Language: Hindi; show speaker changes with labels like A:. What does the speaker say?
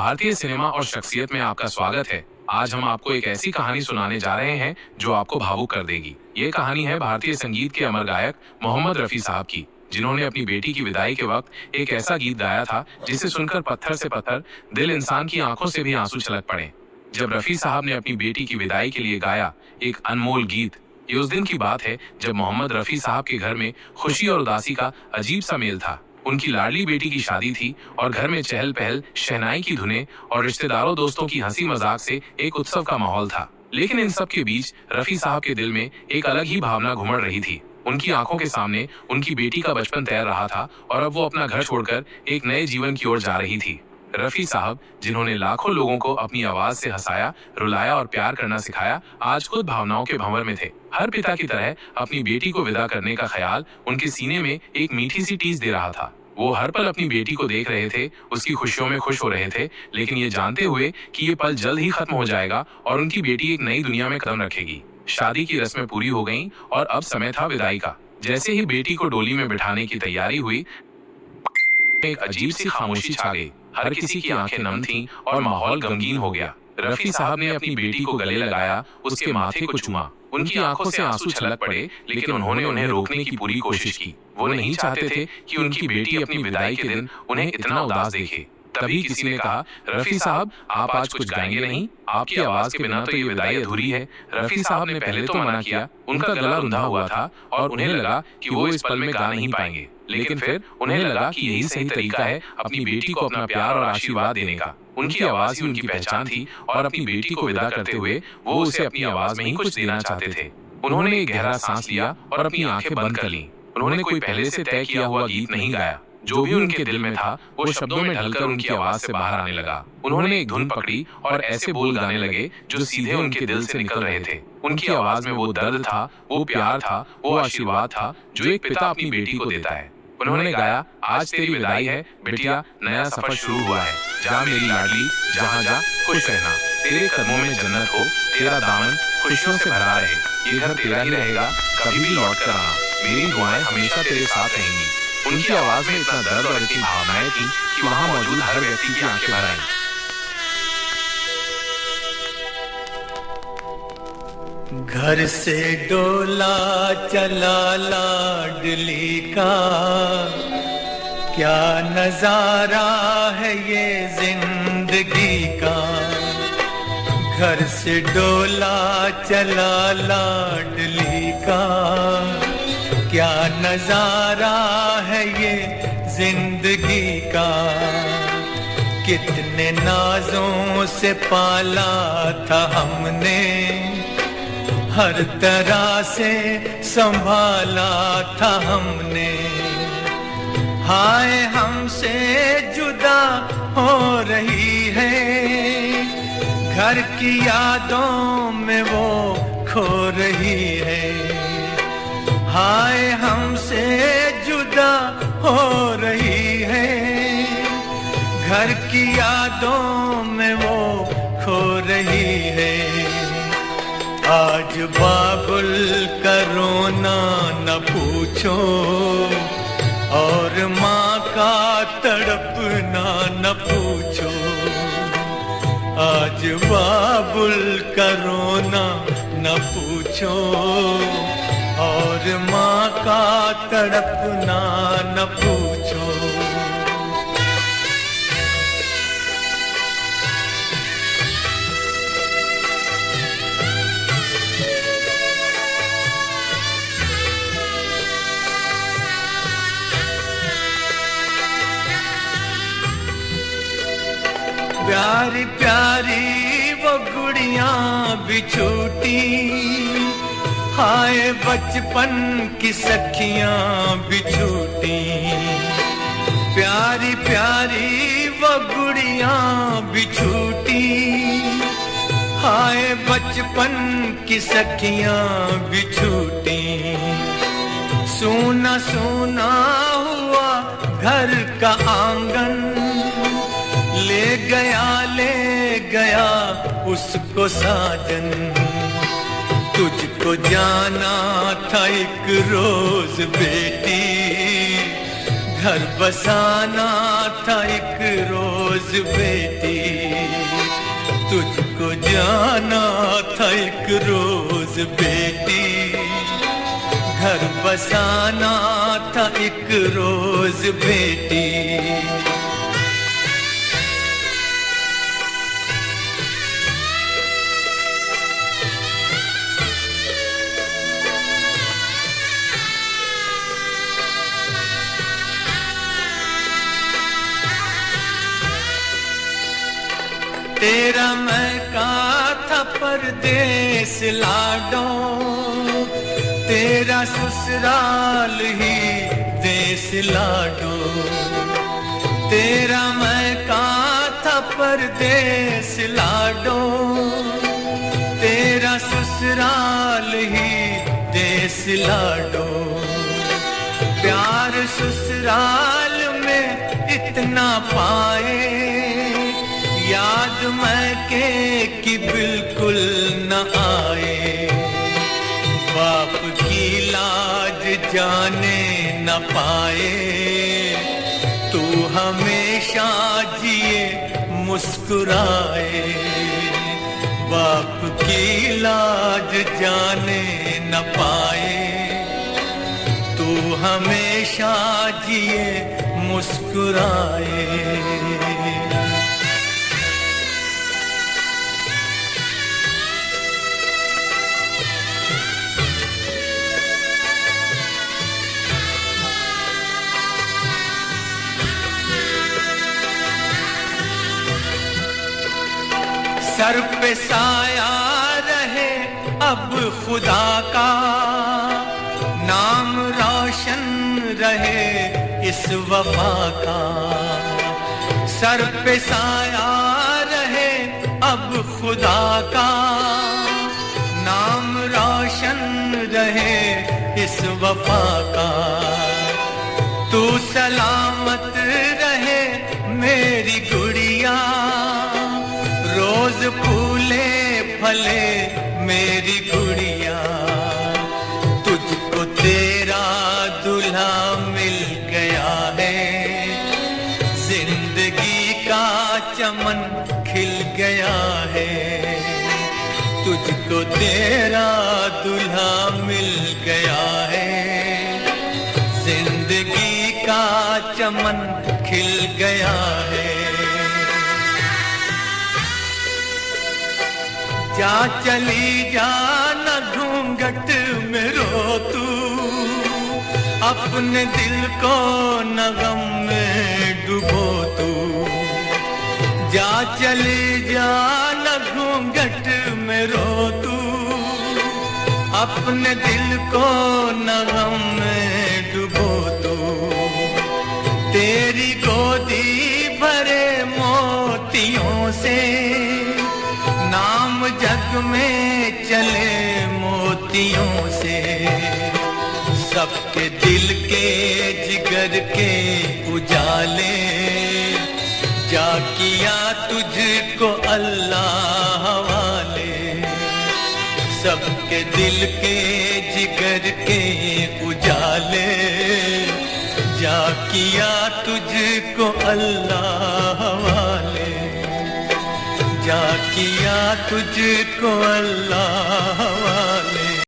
A: भारतीय सिनेमा और शख्सियत में आपका स्वागत है। आज हम आपको एक ऐसी कहानी सुनाने जा रहे हैं जो आपको भावुक कर देगी। ये कहानी है भारतीय संगीत के अमर गायक मोहम्मद रफी साहब की, जिन्होंने अपनी बेटी की विदाई के वक्त एक ऐसा गीत गाया था जिसे सुनकर पत्थर से पत्थर दिल इंसान की आंखों से भी आंसू छलक पड़े। जब रफी साहब ने अपनी बेटी की विदाई के लिए गाया एक अनमोल गीत, ये उस दिन की बात है जब मोहम्मद रफी साहब के घर में खुशी और उदासी का अजीब सा मेल था। उनकी लाडली बेटी की शादी थी और घर में चहल पहल, शहनाई की धुनें और रिश्तेदारों दोस्तों की हंसी मजाक से एक उत्सव का माहौल था। लेकिन इन सब के बीच रफी साहब के दिल में एक अलग ही भावना घुमड़ रही थी। उनकी आंखों के सामने उनकी बेटी का बचपन तैर रहा था और अब वो अपना घर छोड़कर एक नए जीवन की ओर जा रही थी। रफी साहब, जिन्होंने लाखों लोगों को अपनी आवाज से हंसाया, रुलाया और प्यार करना सिखाया, आज खुद भावनाओं के भंवर में थे। हर पिता की तरह अपनी बेटी को विदा करने का ख्याल उनके सीने में एक मीठी सी टीस दे रहा था। वो हर पल अपनी बेटी को देख रहे थे, उसकी खुशियों में खुश हो रहे थे, लेकिन ये जानते हुए कि ये पल जल्द ही खत्म हो जाएगा और उनकी बेटी एक नई दुनिया में कदम रखेगी। शादी की रस्में पूरी हो गईं और अब समय था विदाई का। जैसे ही बेटी को डोली में बिठाने की तैयारी हुई, एक अजीब सी खामोशी छा गई। हर किसी की आंखें नम थीं और माहौल गमगीन हो गया। रफी साहब ने अपनी बेटी को गले लगाया, उसके माथे को चूमा। उनकी आंखों से आंसू छलक पड़े, लेकिन उन्होंने उन्हें रोकने की पूरी कोशिश की। वो नहीं चाहते थे कि उनकी बेटी अपनी विदाई के दिन उन्हें इतना उदास देखे। तभी किसी ने कहा, रफी साहब, आप आज कुछ गाएंगे नहीं? आपकी आवाज के बिना तो ये विदाई अधूरी है। रफी साहब ने पहले तो मना किया, उनका गला रुंधा हुआ था और उन्हें लगा कि वो इस पल में गा नहीं पाएंगे। लेकिन फिर उन्हें लगा कि यही सही तरीका है अपनी बेटी को अपना प्यार और आशीर्वाद देने का। उनकी आवाज ही उनकी पहचान थी और अपनी बेटी को विदा करते हुए वो उसे अपनी आवाज में ही कुछ देना चाहते थे। उन्होंने एक गहरा सांस लिया और अपनी आंखें बंद कर लीं। उन्होंने कोई पहले से तय किया हुआ गीत नहीं गाया। जो भी उनके दिल में था वो शब्दों में ढलकर उनकी आवाज से बाहर आने लगा। उन्होंने एक धुन पकड़ी और ऐसे बोल गाने लगे जो सीधे उनके दिल से निकल रहे थे। उनकी आवाज में वो दर्द था, वो प्यार था, वो आशीर्वाद था जो एक पिता अपनी बेटी को देता है। उन्होंने गाया, आज तेरी विदाई है बेटिया, नया सफर शुरू हुआ है। जा मेरी लाडली, जहाँ जा खुश रहना। तेरे कदमों में जन्नत हो, तेरा दामन खुशियों से भरा रहे। ये घर तेरा ही रहेगा, कभी भी लौट कर आना। मेरी दुआएं हमेशा तेरे साथ रहेंगी। उनकी आवाज में इतना दर्द और इतनी भावनाएं थी कि वहां मौजूद हर व्यक्ति की आंखें भर आईं।
B: घर से डोला चला लाडली का, क्या नजारा है ये जिंदगी का। घर से डोला चला लाडली का, क्या नजारा है ये जिंदगी का। कितने नाजों से पाला था हमने, हर तरह से संभाला था हमने। हाय हमसे जुदा हो रही है, घर की यादों में वो खो रही है। हाय हमसे जुदा हो रही है, घर की यादों में वो खो रही है। आज बाबुल का रोना न पूछो और माँ का तड़पना न पूछो। आज बाबुल का रोना न पूछो और माँ का तड़पना न पूछो। प्यारी प्यारी वो गुड़ियां भी छूटी, हाय बचपन की सखियां भी छूटी। प्यारी प्यारी वो गुड़ियां भी छूटी, हाय बचपन की सखियां भी छूटी। सूना सूना हुआ घर का आंगन, ले गया उसको साजन। तुझको जाना था एक रोज बेटी, घर बसाना था एक रोज बेटी। रोज बेटी, घर बसाना था एक रोज बेटी। तेरा मैं का था परदेस लाडो, तेरा ससुराल ही देश लाडो। तेरा मैं का था परदेस लाडो, तेरा ससुराल ही देश लाडो। प्यार ससुराल में इतना पाए, याद मैं के कि बिल्कुल न आए। बाप की लाज जाने न पाए, तू हमेशा जिए मुस्कुराए। बाप की लाज जाने न पाए, तू हमेशा जिए मुस्कुराए। सर पे साया रहे अब खुदा का, नाम रोशन रहे इस वफा का। सर पे साया रहे अब खुदा का, नाम रोशन रहे इस वफा का। तू सलामत रहे मेरी गुड़िया, रोज फूले फले मेरी गुड़िया। तुझको तेरा दूल्हा मिल गया है, जिंदगी का चमन खिल गया है। तुझको तेरा दूल्हा मिल गया है, जिंदगी का चमन खिल गया है। जा चली जा न घूंघट में रो तू, अपने दिल को न गम में डुबो तू। जा चली जा न घूंघट में रो तू, अपने दिल को न गम में डुबो तू। तेरी गोदी भरे मोतियों से, नाम जग में चले मोतियों से। सबके दिल के जिगर के उजाले, जा किया तुझको अल्लाह हवाले। सबके दिल के जिगर के उजाले, जा किया तुझको अल्लाह हवाले। जा किया तुझको अल्लाह हवाले।